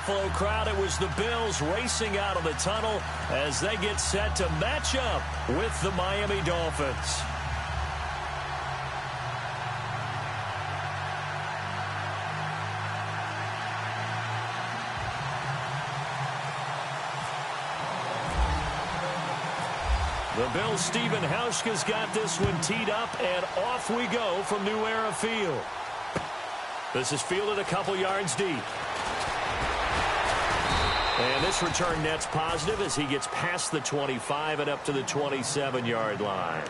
Buffalo crowd, it was the Bills racing out of the tunnel as they get set to match up with the Miami Dolphins. The Bills' Stephen Hauschka's got this one teed up, and off we go from New Era Field. This is fielded a couple yards deep. And this return net's positive as he gets past the 25 and up to the 27-yard line.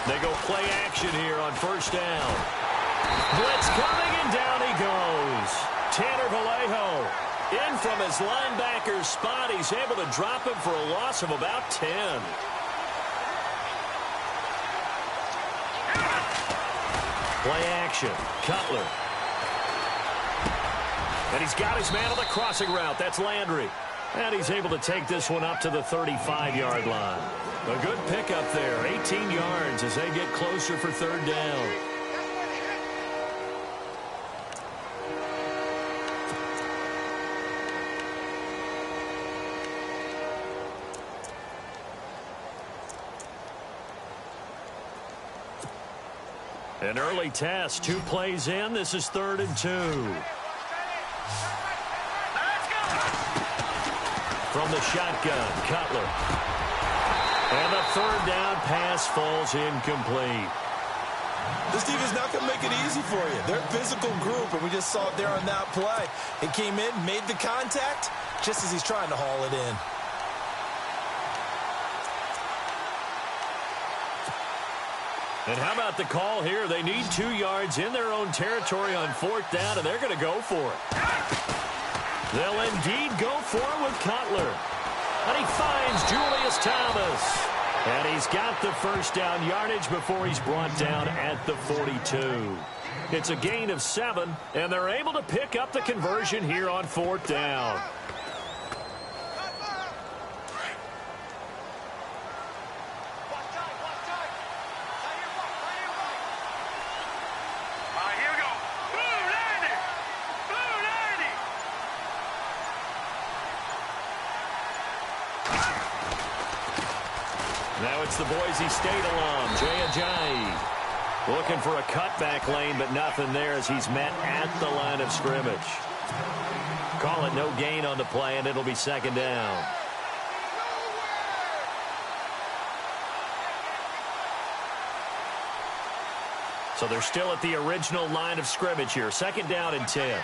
They go play action here on first down. Blitz coming, and down he goes. Tanner Vallejo in from his linebacker's spot. He's able to drop him for a loss of about 10. Play action. Cutler. And he's got his man on the crossing route. That's Landry. And he's able to take this one up to the 35-yard line. A good pickup there, 18 yards as they get closer for third down. An early test, 2 plays in. This is 3rd and 2. From the shotgun, Cutler. And the third down pass falls incomplete. This defense not going to make it easy for you. They're a physical group, and we just saw it there on that play. It came in, made the contact, just as he's trying to haul it in. And how about the call here? They need 2 yards in their own territory on 4th down, and they're going to go for it. They'll indeed go for it with Cutler. And he finds Julius Thomas. And he's got the first down yardage before he's brought down at the 42. It's a gain of 7, and they're able to pick up the conversion here on 4th down. Now it's the Boise State alum, Jay Ajayi. Looking for a cutback lane, but nothing there as he's met at the line of scrimmage. Call it no gain on the play, and it'll be 2nd down. So they're still at the original line of scrimmage here. 2nd down and 10.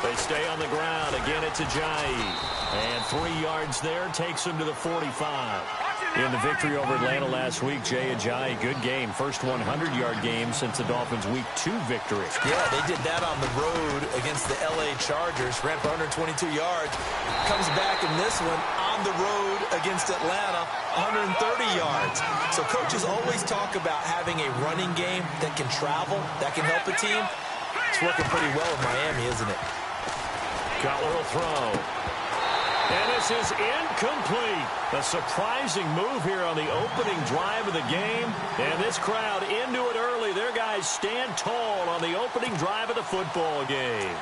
They stay on the ground. Again, it's Ajayi. And 3 yards there takes him to the 45. In the victory over Atlanta last week, Jay Ajayi, good game. First 100-yard game since the Dolphins' Week 2 victory. Yeah, they did that on the road against the L.A. Chargers. Ran for 122 yards. Comes back in this one on the road against Atlanta, 130 yards. So coaches always talk about having a running game that can travel, that can help a team. It's working pretty well in Miami, isn't it? Cutler will throw. And this is incomplete. A surprising move here on the opening drive of the game. And this crowd into it early. Their guys stand tall on the opening drive of the football game.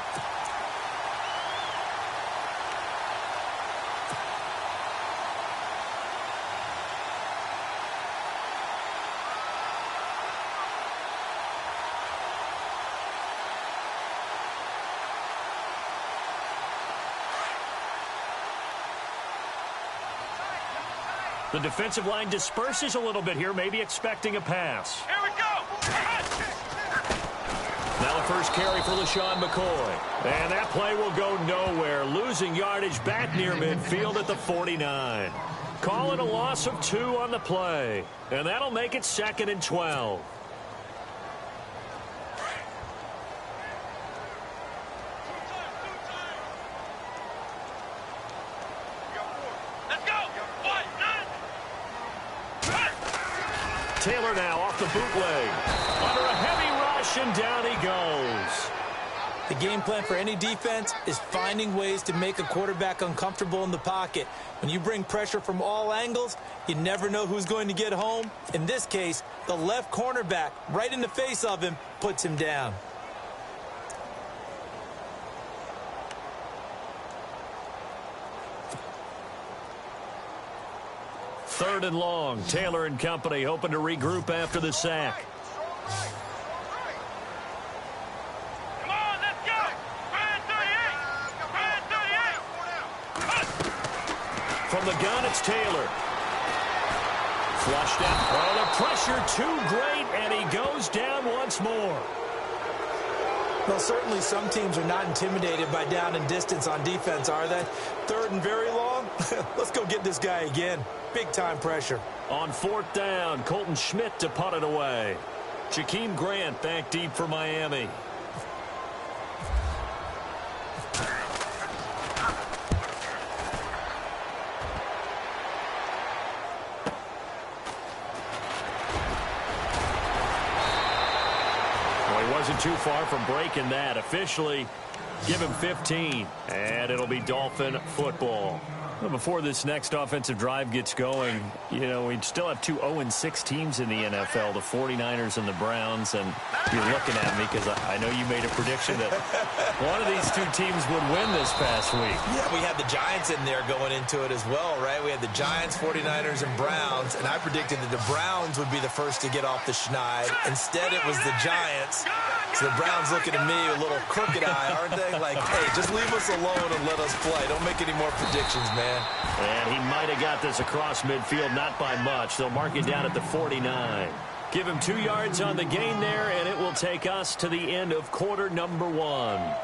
The defensive line disperses a little bit here, maybe expecting a pass. Here we go! Now the first carry for LaShawn McCoy. And that play will go nowhere, losing yardage back near midfield at the 49. Call it a loss of 2 on the play. And that'll make it 2nd and 12. Taylor now off the bootleg. Under a heavy rush, and down he goes. The game plan for any defense is finding ways to make a quarterback uncomfortable in the pocket. When you bring pressure from all angles, you never know who's going to get home. In this case, the left cornerback, right in the face of him, puts him down. Third and long. Taylor and company hoping to regroup after the sack. From the gun, it's Taylor. Flushed out. Oh, the pressure too great, and he goes down once more. Well, certainly some teams are not intimidated by down and distance on defense, are they? Third and very long? Let's go get this guy again. Big-time pressure. On fourth down, Colton Schmidt to punt it away. Jakeem Grant back deep for Miami. Wasn't too far from breaking that. Officially, give him 15, and it'll be Dolphin football. Well, before this next offensive drive gets going, you know, we still have two 0-6 teams in the NFL, the 49ers and the Browns, and you're looking at me because I know you made a prediction that one of these two teams would win this past week. Yeah, we had the Giants in there going into it as well, right? We had the Giants, 49ers, and Browns, and I predicted that the Browns would be the first to get off the schneid. Instead, it was the Giants. So the Browns looking at me a little crooked eye, aren't they? Like, hey, just leave us alone and let us play. Don't make any more predictions, man. And he might have got this across midfield, not by much. They'll mark it down at the 49. Give him 2 yards on the gain there, and it will take us to the end of quarter number 1.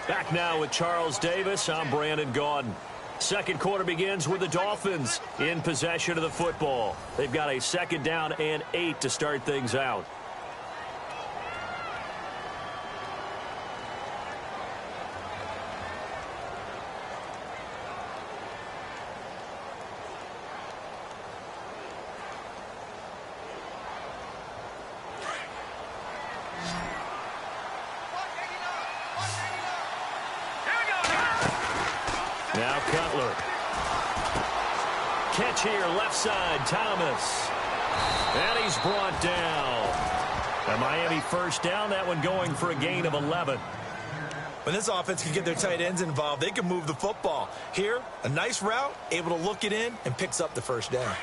Back now with Charles Davis. I'm Brandon Gaudin. Second quarter begins with the Dolphins in possession of the football. They've got a second down and 8 to start things out. Now Cutler. Catch here, left side, Thomas. And he's brought down. A Miami first down, that one going for a gain of 11. When this offense can get their tight ends involved, they can move the football. Here, a nice route, able to look it in, and picks up the first down.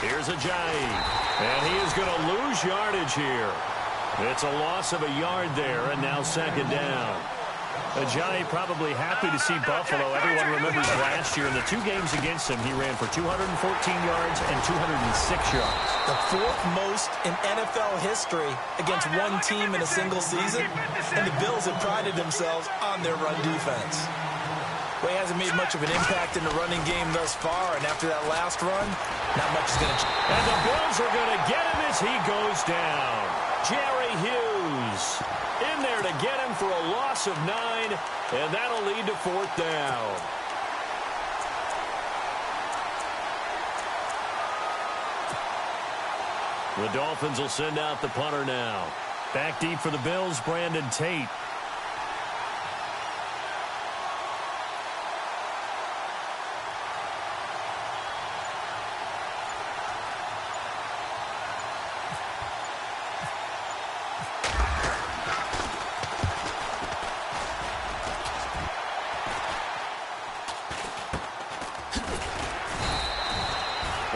Here's Ajayi. And he is going to lose yardage here. It's a loss of a yard there, and now second down. Ajayi probably happy to see Buffalo. Everyone remembers last year in the 2 games against him, he ran for 214 yards and 206 yards. The 4th most in NFL history against one team in a single season. And the Bills have prided themselves on their run defense. Well, he hasn't made much of an impact in the running game thus far, and after that last run, not much is going to change. And the Bills are going to get him as he goes down. Jerry Hughes in there to get him for a loss of 9, and that'll lead to 4th down. The Dolphins will send out the punter now. Back deep for the Bills, Brandon Tate.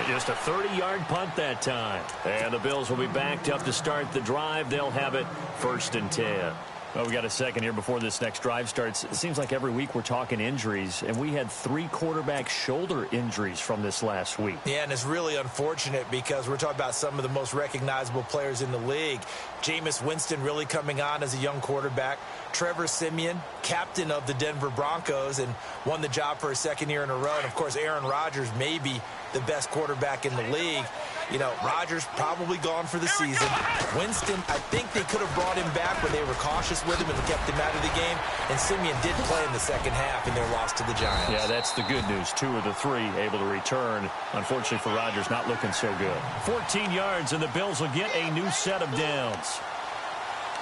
Just a 30-yard punt that time. And the Bills will be backed up to start the drive. They'll have it 1st and 10. Well, we got a second here before this next drive starts. It seems like every week we're talking injuries, and we had 3 quarterback shoulder injuries from this last week. Yeah, and it's really unfortunate because we're talking about some of the most recognizable players in the league. Jameis Winston really coming on as a young quarterback. Trevor Siemian, captain of the Denver Broncos, and won the job for a 2nd year in a row. And, of course, Aaron Rodgers maybe the best quarterback in the league. You know, Rodgers probably gone for the season. Winston, I think they could have brought him back, but they were cautious with him and kept him out of the game. And Simeon did play in the second half in their loss to the Giants. Yeah, that's the good news. 2 of the 3 able to return. Unfortunately for Rodgers, not looking so good. 14 yards, and the Bills will get a new set of downs.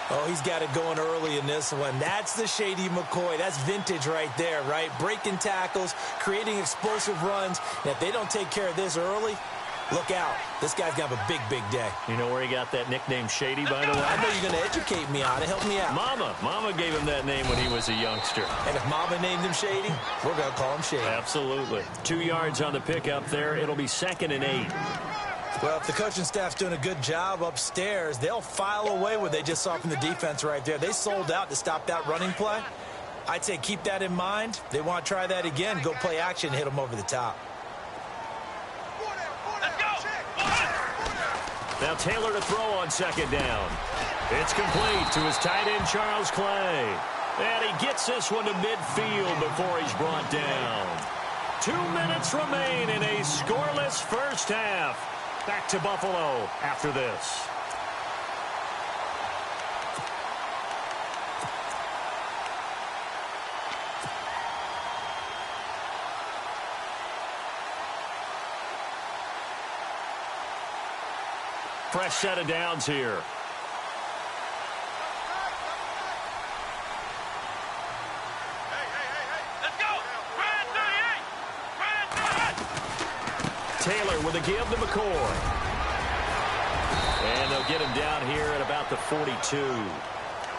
Oh, he's got it going early in this one. That's the Shady McCoy. That's vintage right there, right? Breaking tackles, creating explosive runs. And if they don't take care of this early, look out. This guy's going to have a big, big day. You know where he got that nickname Shady, by the way? I know you're going to educate me on it. Help me out. Mama gave him that name when he was a youngster. And if Mama named him Shady, we're going to call him Shady. Absolutely. 2 yards on the pickup there. It'll be 2nd and 8. Well, if the coaching staff's doing a good job upstairs, they'll file away what they just saw from the defense right there. They sold out to stop that running play. I'd say keep that in mind. They want to try that again. Go play action and hit them over the top. Now Taylor to throw on 2nd down. It's complete to his tight end, Charles Clay. And he gets this one to midfield before he's brought down. 2 minutes remain in a scoreless first half. Back to Buffalo after this. Fresh set of downs here. Taylor with a give to McCoy. And they'll get him down here at about the 42.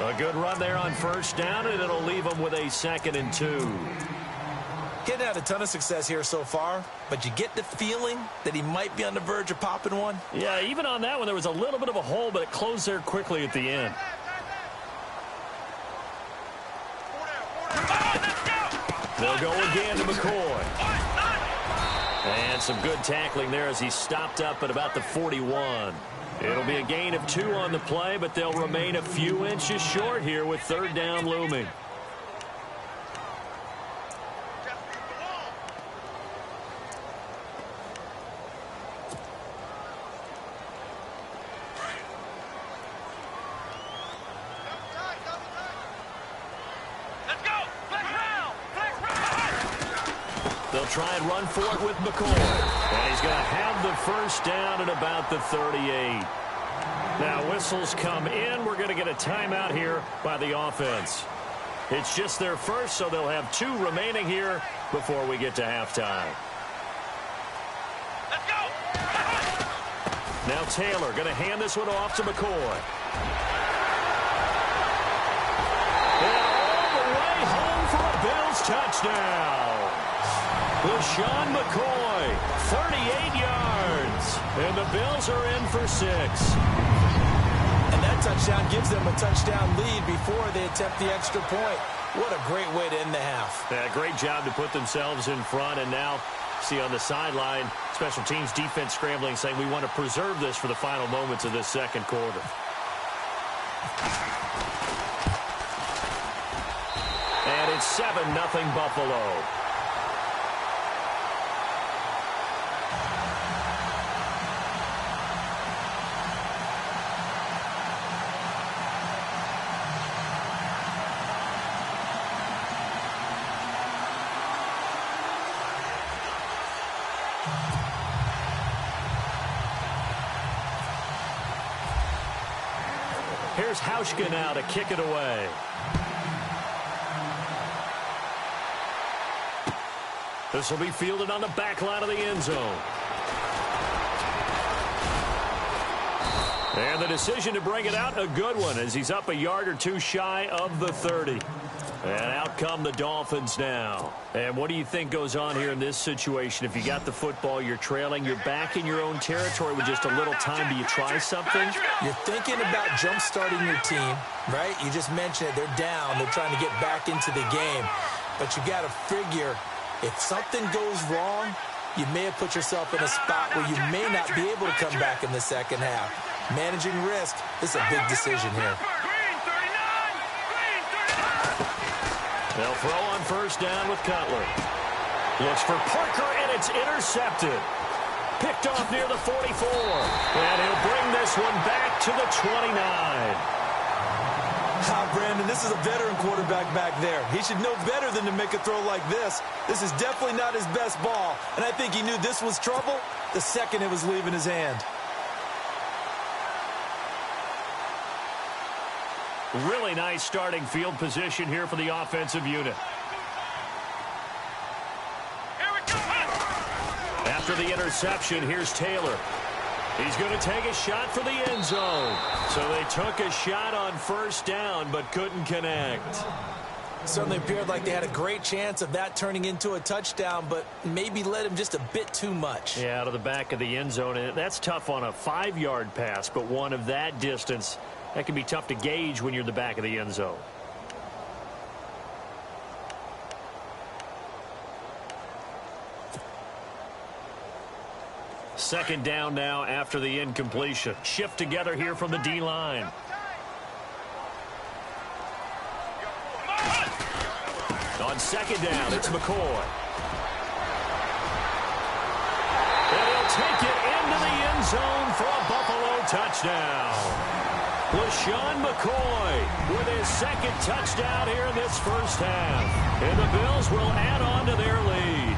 A good run there on 1st down, and it'll leave him with a 2nd and 2. Getting had a ton of success here so far, but you get the feeling that he might be on the verge of popping one. Yeah, even on that one, there was a little bit of a hole, but it closed there quickly at the end. They'll go again to McCoy. And some good tackling there as he stopped up at about the 41. It'll be a gain of 2 on the play, but they'll remain a few inches short here with 3rd down looming. They'll try and run for it with McCoy. And he's going to have the 1st down at about the 38. Now whistles come in. We're going to get a timeout here by the offense. It's just their first, so they'll have 2 remaining here before we get to halftime. Let's go! Now Taylor going to hand this one off to McCoy. And all the way home for a Bills touchdown. LaShawn McCoy, 38 yards. And the Bills are in for 6. And that touchdown gives them a touchdown lead before they attempt the extra point. What a great way to end the half. Yeah, great job to put themselves in front. And now, see on the sideline, special teams defense scrambling, saying we want to preserve this for the final moments of this 2nd quarter. And it's 7-0 Buffalo. Here's Hauschka now to kick it away. This will be fielded on the back line of the end zone. And the decision to bring it out, a good one, as he's up a yard or 2 shy of the 30. And out come the Dolphins now. And what do you think goes on here in this situation? If you got the football, you're trailing, you're back in your own territory with just a little time. Do you try something? You're thinking about jump-starting your team, right? You just mentioned it. They're down. They're trying to get back into the game. But you got to figure, if something goes wrong, you may have put yourself in a spot where you may not be able to come back in the second half. Managing risk, this is a big decision here. They'll throw on 1st down with Cutler. Looks for Parker, and it's intercepted. Picked off near the 44. And he'll bring this one back to the 29. Brandon, this is a veteran quarterback back there. He should know better than to make a throw like this. This is definitely not his best ball, and I think he knew this was trouble the second it was leaving his hand. Really nice starting field position here for the offensive unit. After the interception, here's Taylor. He's going to take a shot for the end zone. So they took a shot on first down, but couldn't connect. Certainly appeared like they had a great chance of that turning into a touchdown, but maybe led him just a bit too much. Yeah, out of the back of the end zone. And that's tough on a 5-yard pass, but one of that distance, that can be tough to gauge when you're in the back of the end zone. Second down now after the incompletion. Shift together here from the D-line. On second down, it's McCoy. And he'll take it into the end zone for a Buffalo touchdown. LaShawn McCoy with his second touchdown here in this first half. And the Bills will add on to their lead.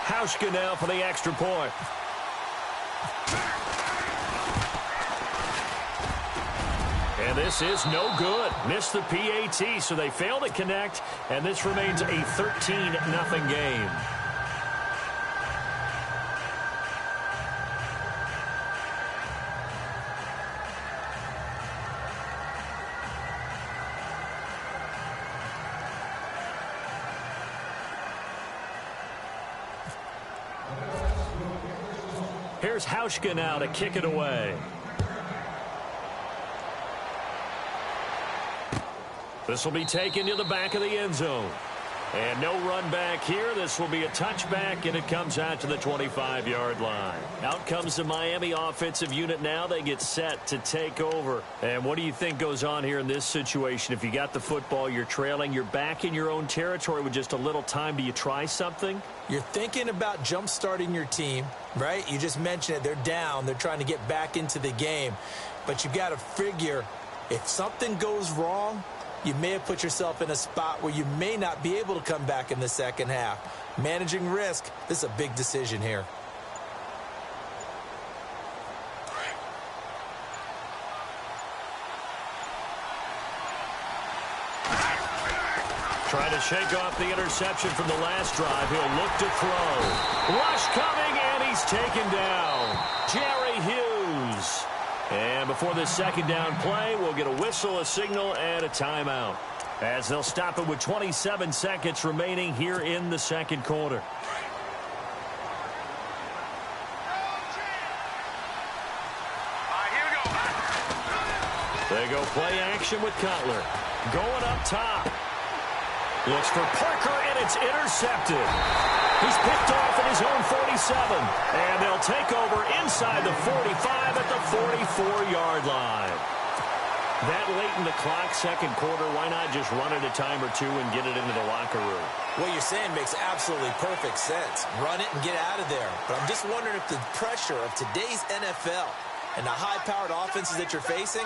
Hauschka now for the extra point. And this is no good. Missed the PAT, so they fail to connect, and this remains a 13-0 game. Here's Hauschka now to kick it away. This will be taken to the back of the end zone. And no run back here. This will be a touchback, and it comes out to the 25-yard line. Out comes the Miami offensive unit now. They get set to take over. And what do you think goes on here in this situation? If you got the football, you're trailing, you're back in your own territory with just a little time. Do you try something? You're thinking about jump-starting your team, right? You just mentioned it. They're down. They're trying to get back into the game. But you got to figure if something goes wrong, you may have put yourself in a spot where you may not be able to come back in the second half. Managing risk, this is a big decision here. Trying to shake off the interception from the last drive. He'll look to throw. Rush coming, and he's taken down. Jerry Hughes. And before this second down play, we'll get a whistle, a signal, and a timeout, as they'll stop it with 27 seconds remaining here in the second quarter. They go play action with Cutler. Going up top. Looks for Parker, and it's intercepted. He's picked off at his own 47. And they'll take over inside the 45 at the 44-yard line. That late in the clock, second quarter, why not just run it a time or two and get it into the locker room? What you're saying makes absolutely perfect sense. Run it and get out of there. But I'm just wondering if the pressure of today's NFL and the high-powered offenses that you're facing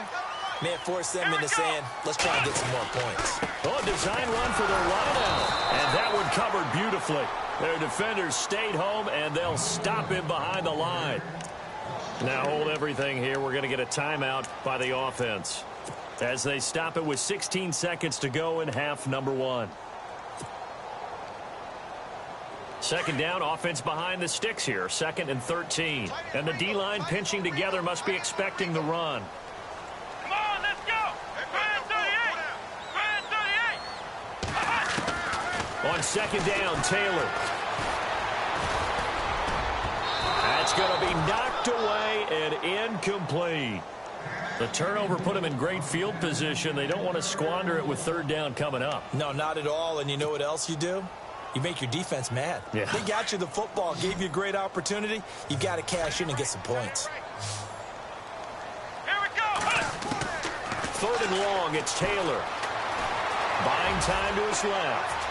may have forced them into saying, let's try and get some more points. Oh, a design run for the run-out. And that one covered beautifully. Their defenders stayed home, and they'll him behind the line. Now hold everything here. We're going to get a timeout by the offense, as they stop it with 16 seconds to go in half number one. Second down, offense behind the sticks here. 2nd and 13. And the D-line pinching together, must be expecting the run. Come on, let's go. On second down, Taylor. That's going to be knocked away and incomplete. The turnover put him in great field position. They don't want to squander it with third down coming up. No, not at all. And you know what else you do? You make your defense mad. Yeah. They got you the football, gave you a great opportunity. You got to cash in and get some points. 3rd and long. It's Taylor. Buying time to his left.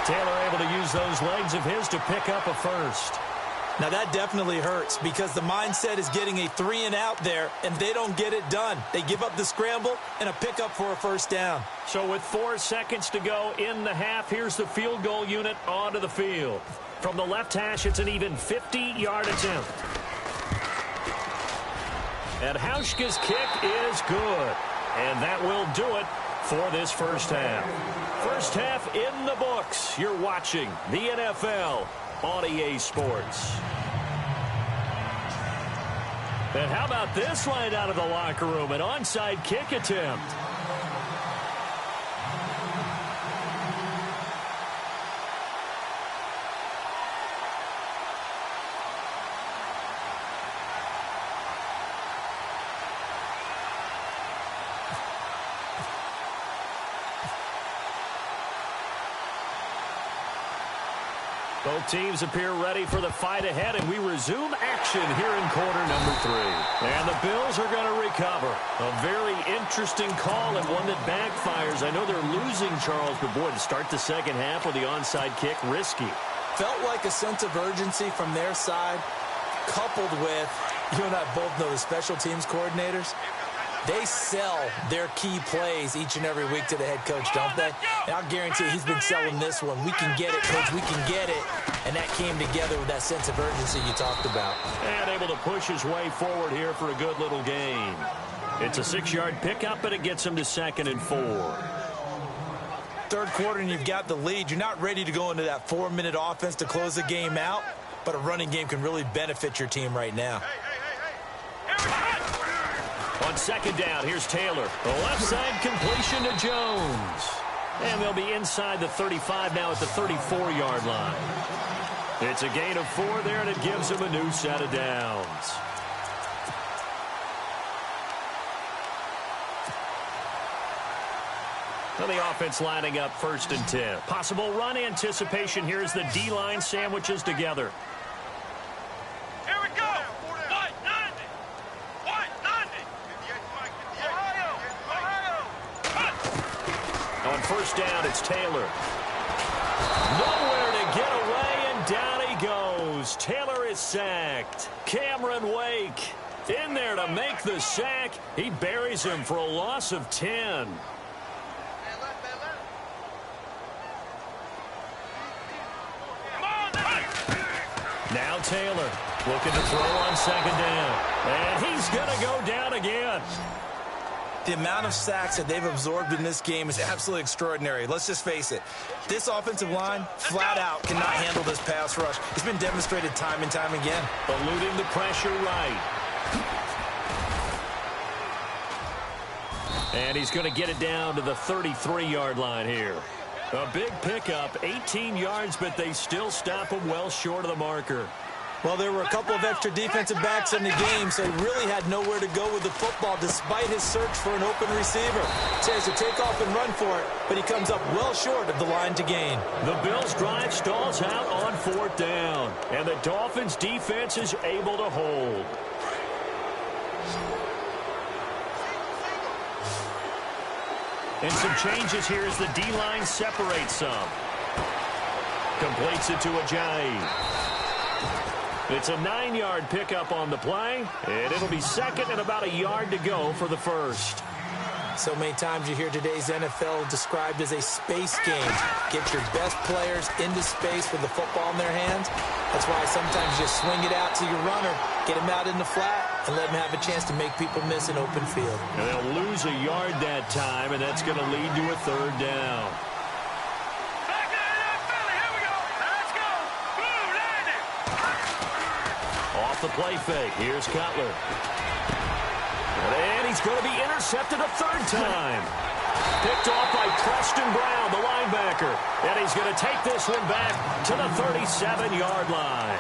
Taylor able to use those legs of his to pick up a first. Now that definitely hurts because the mindset is getting a 3-and-out there, and they don't get it done. They give up the scramble and a pickup for a first down. So with 4 seconds to go in the half, here's the field goal unit onto the field. From the left hash, it's an even 50-yard attempt. And Hauschka's kick is good. And that will do it for this first half. First half in the books. You're watching the NFL on EA Sports. And how about this line out of the locker room? An onside kick attempt. Both teams appear ready for the fight ahead, and we resume action here in quarter number 3. And the Bills are going to recover. A very interesting call and one that backfires. I know they're losing, Charles, but boy, to start the second half with the onside kick, risky. Felt like a sense of urgency from their side, coupled with, you and I both know the special teams coordinators. They sell their key plays each and every week to the head coach, don't they? And I'll guarantee he's been selling this one. We can get it, coach. We can get it. And that came together with that sense of urgency you talked about. And able to push his way forward here for a good little gain. It's a 6-yard pickup, but it gets him to 2nd and 4. Third quarter, and you've got the lead. You're not ready to go into that 4-minute offense to close the game out, but a running game can really benefit your team right now. On 2nd down, here's Taylor. The left side completion to Jones. And they'll be inside the 35 now at the 34-yard line. It's a gain of 4 there, and it gives them a new set of downs. Well, the offense lining up 1st and 10. Possible run anticipation here as the D-line sandwiches together. Here we go. White 90. White 90. Ohio. On 1st down, it's Taylor. Nowhere to get away, and down he goes. Taylor is sacked. Cameron Wake in there to make the sack. He buries him for a loss of 10. Now Taylor looking to throw on 2nd down. And he's going to go down again. The amount of sacks that they've absorbed in this game is absolutely extraordinary. Let's just face it. This offensive line, flat out, cannot handle this pass rush. It's been demonstrated time and time again. Eluding the pressure right. And he's going to get it down to the 33-yard line here. A big pickup, 18 yards, but they still stop him well short of the marker. Well, there were a couple of extra defensive backs in the game, so he really had nowhere to go with the football despite his search for an open receiver. Tries to take off and run for it, but he comes up well short of the line to gain. The Bills' drive stalls out on 4th down, and the Dolphins' defense is able to hold. And some changes here as the D-line separates some. Completes it to Ajayi. It's a 9-yard pickup on the play, and it'll be 2nd and about a yard to go for the first. So many times you hear today's NFL described as a space game. Get your best players into space with the football in their hands. That's why sometimes you swing it out to your runner, get him out in the flat, and let him have a chance to make people miss an open field. And they'll lose a yard that time, and that's going to lead to a 3rd down. Back to the Philly. Here we go. Let's go. Blue, landing. Off the play fake, here's Cutler. And he's going to be intercepted a 3rd time. Picked off by Preston Brown, the linebacker. And he's going to take this one back to the 37-yard line.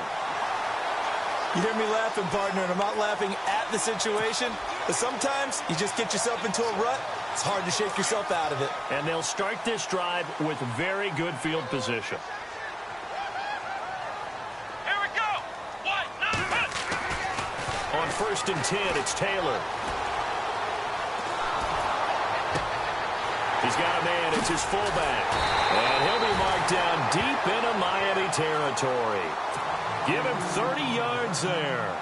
You hear me laughing, partner, and I'm not laughing at the situation, but sometimes you just get yourself into a rut. It's hard to shake yourself out of it. And they'll start this drive with very good field position. Here we go. White 90. On 1st and 10, it's Taylor. He's got a man. It's his fullback. And he'll be marked down deep into Miami territory. Give him 30 yards there.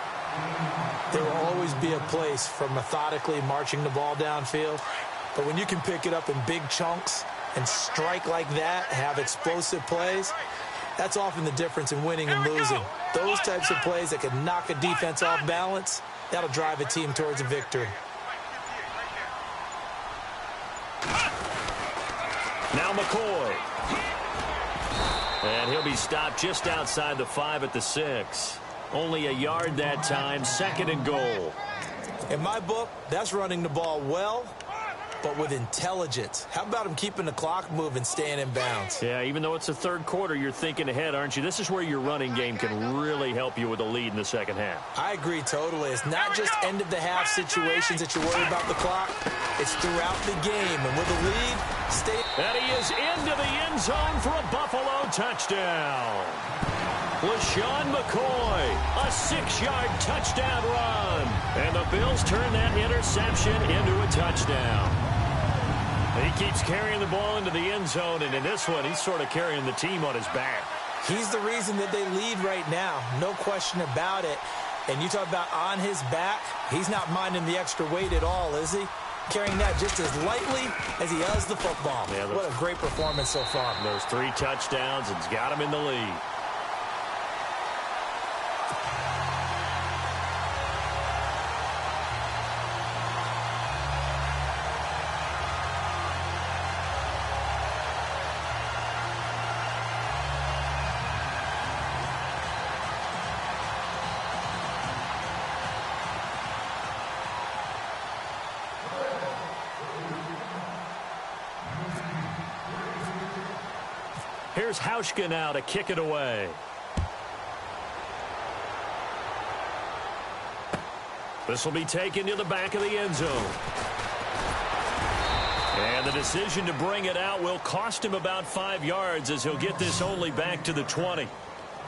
There will always be a place for methodically marching the ball downfield. But when you can pick it up in big chunks and strike like that, have explosive plays, that's often the difference in winning and losing. Those types of plays that can knock a defense off balance, that'll drive a team towards a victory. Now McCoy. And he'll be stopped just outside the 5 at the 6. Only a yard that time, 2nd and goal. In my book, that's running the ball well, but with intelligence. How about him keeping the clock moving, staying in bounds? Yeah, even though it's the third quarter, you're thinking ahead, aren't you? This is where your running game can really help you with a lead in the second half. I agree totally. It's not just end-of-the-half situations that you're worried about the clock. It's throughout the game. And with a lead, stay... And he is into the end zone for a Buffalo touchdown. LaShawn McCoy, a 6-yard touchdown run. And the Bills turn that interception into a touchdown. He keeps carrying the ball into the end zone, and in this one, he's sort of carrying the team on his back. He's the reason that they lead right now. No question about it. And you talk about on his back, he's not minding the extra weight at all, is he? Carrying that just as lightly as he does the football. Yeah, what a great performance so far. Those 3 touchdowns, it's got him in the lead. Here's Hauschka now to kick it away. This will be taken to the back of the end zone. And the decision to bring it out will cost him about 5 yards as he'll get this only back to the 20.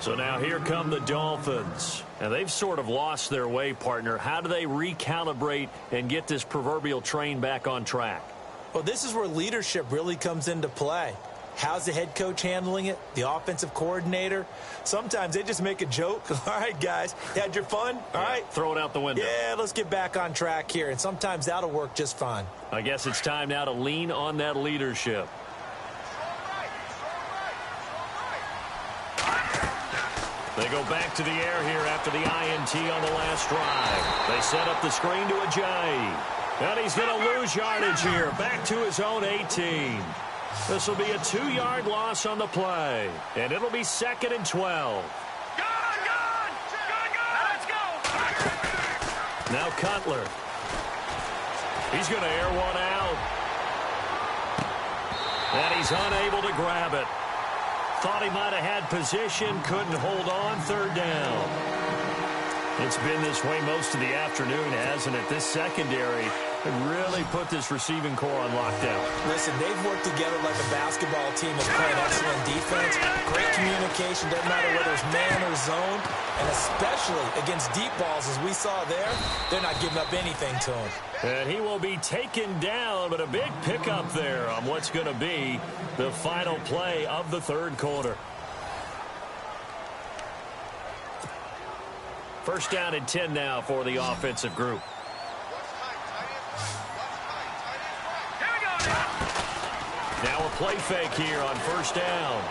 So now here come the Dolphins. And they've sort of lost their way, partner. How do they recalibrate and get this proverbial train back on track? Well, this is where leadership really comes into play. How's the head coach handling it? The offensive coordinator? Sometimes they just make a joke. All right, guys, you had your fun? All right. Throw it out the window. Yeah, let's get back on track here. And sometimes that'll work just fine. I guess it's time now to lean on that leadership. They go back to the air here after the INT on the last drive. They set up the screen to Ajayi. And he's going to lose yardage here. Back to his own 18. This will be a 2-yard loss on the play. And it'll be 2nd and 12. Let's go. Now Cutler. He's going to air one out. And he's unable to grab it. Thought he might have had position, couldn't hold on, 3rd down. It's been this way most of the afternoon, hasn't it? This secondary really put this receiving core on lockdown. Listen, they've worked together like a basketball team that's playing excellent defense. Great communication, doesn't matter whether it's man or zone. And especially against deep balls, as we saw there, they're not giving up anything to him. And he will be taken down, but a big pickup there on what's going to be the final play of the 3rd quarter. 1st down and 10 now for the offensive group. Now a play fake here on 1st down.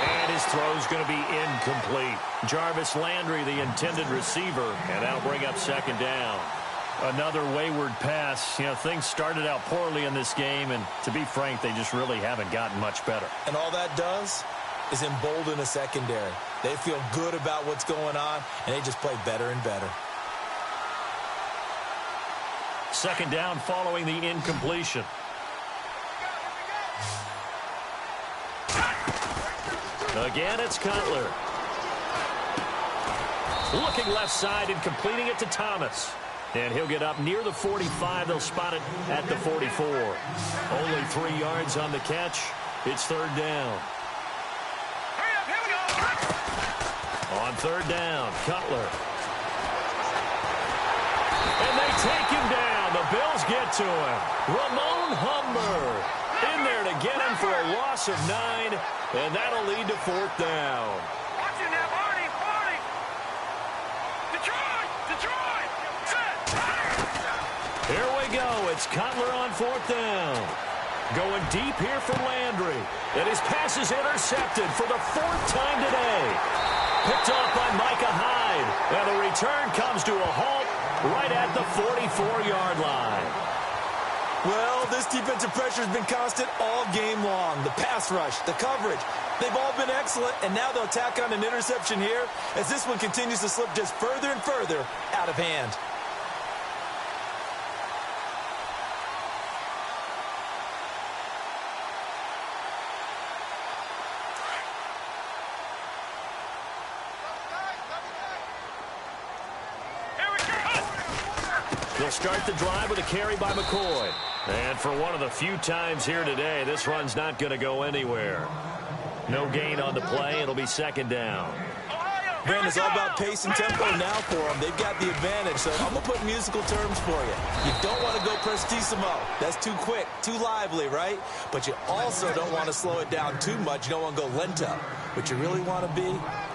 And his throw's going to be incomplete. Jarvis Landry, the intended receiver, and that'll bring up 2nd down. Another wayward pass. You know, things started out poorly in this game, and to be frank, they just really haven't gotten much better. And all that does is embolden a secondary. They feel good about what's going on, and they just play better and better. 2nd down following the incompletion. Again, it's Cutler. Looking left side and completing it to Thomas. And he'll get up near the 45. They'll spot it at the 44. Only 3 yards on the catch. It's 3rd down. Hurry up, here we go. On 3rd down, Cutler. And they take him down. The Bills get to him. Ramon Humber in there to get him for a loss of 9, and that'll lead to 4th down. Watch it now, Barney. Detroit. Set. Here we go. It's Cutler on 4th down. Going deep here for Landry. And his pass is intercepted for the 4th time today. Picked off by Micah Hyde. And the return comes to a halt right at the 44-yard line. Well, this defensive pressure has been constant all game long. The pass rush, the coverage, they've all been excellent, and now they'll tack on an interception here as this one continues to slip just further and further out of hand. They'll start the drive with a carry by McCoy. And for one of the few times here today, this run's not going to go anywhere. No gain on the play. It'll be 2nd down. Brandon, it's all about pace and tempo now for them. They've got the advantage, so I'm going to put musical terms for you. You don't want to go prestissimo. That's too quick, too lively, right? But you also don't want to slow it down too much. You don't want to go lento. What you really want to be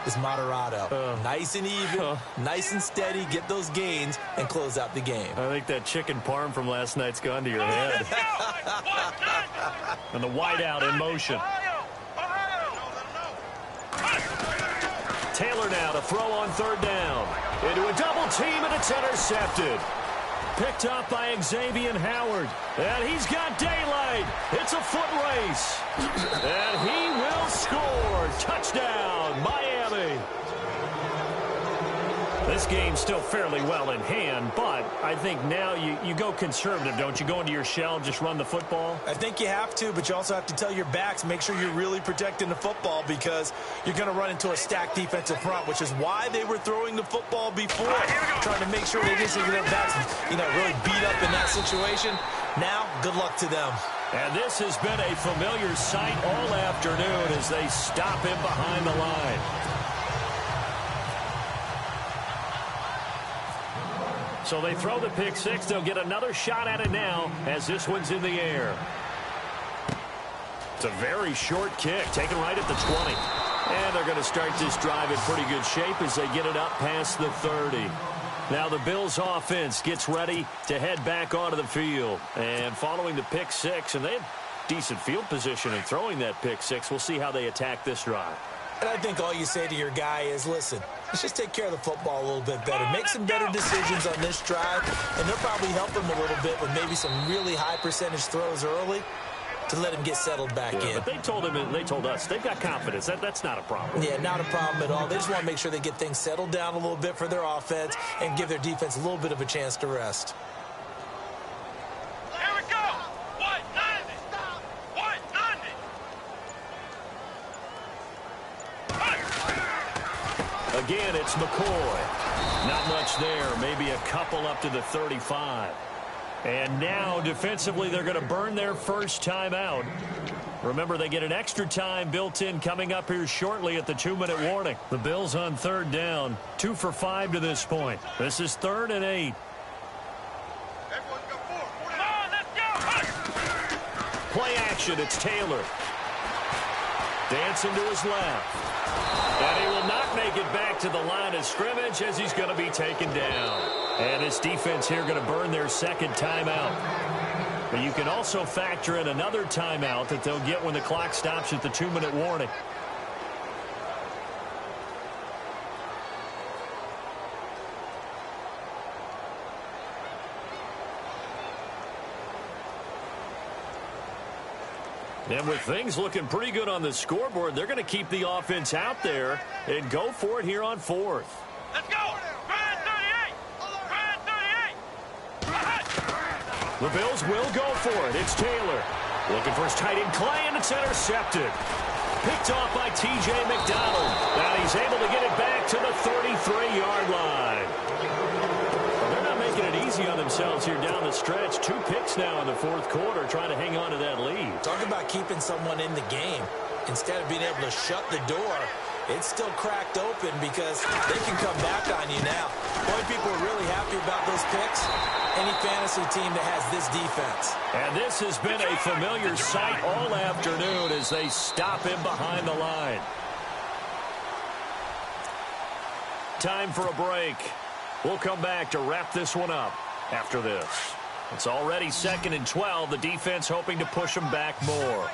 is moderato. Nice and even, nice and steady, get those gains, and close out the game. I think that chicken parm from last night's gone to your head. And the wideout in motion. Taylor now to throw on 3rd down. Into a double team, and it's intercepted. Picked up by Xavier Howard. And he's got daylight. It's a foot race. And he will score. Touchdown, Miami. This game's still fairly well in hand, but I think now you go conservative, don't you? Go into your shell, just run the football? I think you have to, but you also have to tell your backs, make sure you're really protecting the football because you're going to run into a stacked defensive front, which is why they were throwing the football before, trying to make sure they didn't get their backs, really beat up in that situation. Now, good luck to them. And this has been a familiar sight all afternoon as they stop him behind the line. So they throw the pick 6. They'll get another shot at it now as this one's in the air. It's a very short kick, taken right at the 20. And they're going to start this drive in pretty good shape as they get it up past the 30. Now the Bills offense gets ready to head back onto the field. And following the pick 6, and they had decent field position in throwing that pick 6. We'll see how they attack this drive. And I think all you say to your guy is, listen, let's just take care of the football a little bit better. Make some better decisions on this drive, and they'll probably help him a little bit with maybe some really high percentage throws early to let him get settled back in. But they told him, and they told us, they've got confidence. That's not a problem. Yeah, not a problem at all. They just want to make sure they get things settled down a little bit for their offense and give their defense a little bit of a chance to rest. Here we go. White 90. White 90. Again, it's McCoy. Not much there. Maybe a couple up to the 35. And now, defensively, they're going to burn their first timeout. Remember, they get an extra time built in coming up here shortly at the 2-minute warning. The Bills on 3rd down. 2 for 5 to this point. This is 3rd and 8. Come on, let's go. Play action. It's Taylor. Dancing to his left. And he will not make it back to the line of scrimmage as he's going to be taken down. And his defense here going to burn their second timeout. But you can also factor in another timeout that they'll get when the clock stops at the 2-minute warning. And with things looking pretty good on the scoreboard, they're going to keep the offense out there and go for it here on 4th. Let's go. Grind 38. Grind 38. The Bills will go for it. It's Taylor. Looking for his tight end Clay, and it's intercepted. Picked off by T.J. McDonald. And he's able to get it back to the 33-yard line. They're not making it easy on themselves here down the stretch. 2 picks now in the 4th quarter, trying to hang on to that lead. Talk about keeping someone in the game. Instead of being able to shut the door, it's still cracked open because they can come back on you now. Boy, people are really happy about those picks. Any fantasy team that has this defense. And this has been a familiar sight all afternoon as they stop him behind the line. Time for a break. We'll come back to wrap this one up after this. It's already 2nd and 12. The defense hoping to push them back more.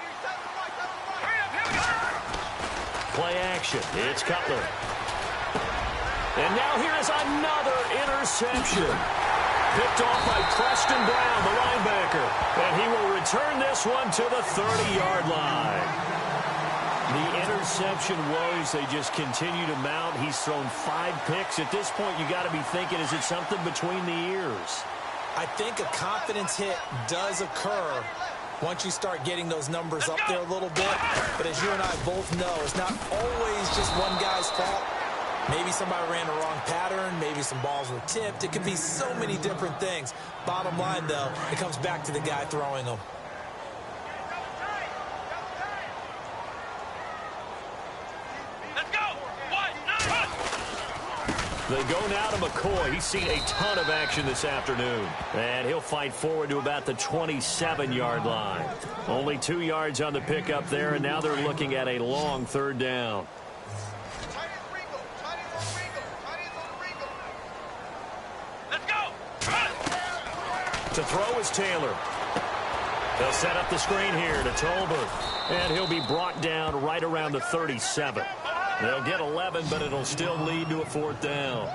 Play action. It's Cutler. And now here is another interception. Picked off by Preston Brown, the linebacker. And he will return this one to the 30-yard line. The interception woes, they just continue to mount. He's thrown 5 picks. At this point, you got to be thinking, is it something between the ears? I think a confidence hit does occur once you start getting those numbers up there a little bit. But as you and I both know, it's not always just one guy's fault. Maybe somebody ran the wrong pattern. Maybe some balls were tipped. It could be so many different things. Bottom line, though, it comes back to the guy throwing them. They go now to McCoy. He's seen a ton of action this afternoon. And he'll fight forward to about the 27-yard line. Only 2 yards on the pickup there, and now they're looking at a long 3rd down. Let's go! To throw is Taylor. They'll set up the screen here to Tolbert. And he'll be brought down right around the 37. They'll get 11, but it'll still lead to a 4th down.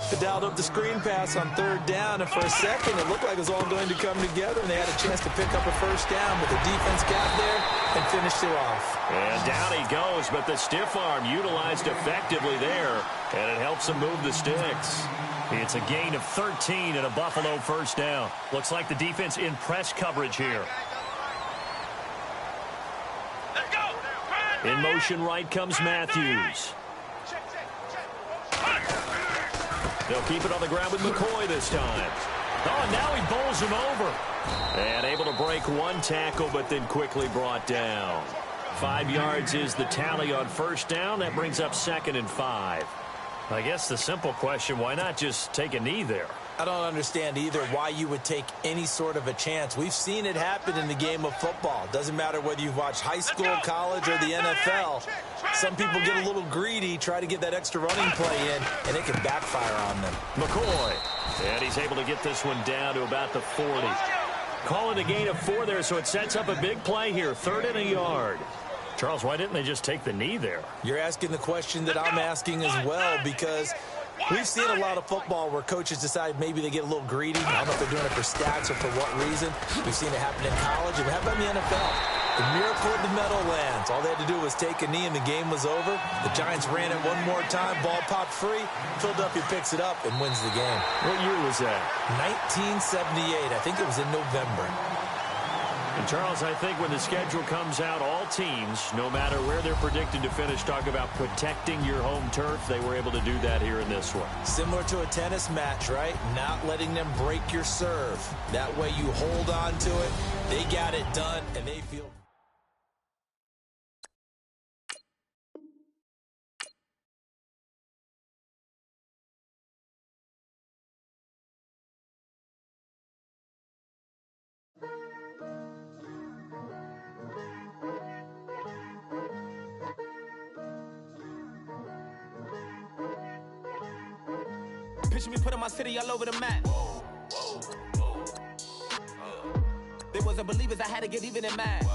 They dialed up the screen pass on 3rd down, and for a second, it looked like it was all going to come together, and they had a chance to pick up a 1st down, but the defense got there and finished it off. And down he goes, but the stiff arm utilized effectively there, and it helps him move the sticks. It's a gain of 13 and a Buffalo 1st down. Looks like the defense in press coverage here. In motion right comes Matthews. They'll keep it on the ground with McCoy this time. Oh, and now he bowls him over. And able to break 1 tackle, but then quickly brought down. 5 yards is the tally on 1st down. That brings up 2nd and 5. I guess the simple question, why not just take a knee there? I don't understand either why you would take any sort of a chance. We've seen it happen in the game of football. Doesn't matter whether you've watched high school, college, or the NFL. Some people get a little greedy, try to get that extra running play in, and it can backfire on them. McCoy. And he's able to get this one down to about the 40. Calling a gain of 4 there, so it sets up a big play here. 3rd and a yard. Charles, why didn't they just take the knee there? You're asking the question that I'm asking as well, because we've seen a lot of football where coaches decide maybe they get a little greedy. I don't know if they're doing it for stats or for what reason. We've seen it happen in college, and how about in the NFL? The miracle of the Meadowlands. All they had to do was take a knee, and the game was over. The Giants ran it one more time. Ball popped free. Philadelphia picks it up and wins the game. What year was that? 1978. I think it was in November. And, Charles, I think when the schedule comes out, all teams, no matter where they're predicted to finish, talk about protecting your home turf. They were able to do that here in this one. Similar to a tennis match, right? Not letting them break your serve. That way you hold on to it. They got it done, and they feel... Picture me putting my city all over the map. They wasn't believers, I had to get even in mad.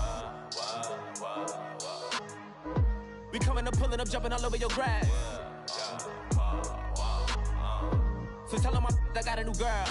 We coming up, pulling up, jumping all over your grass. So tell them I got a new girl.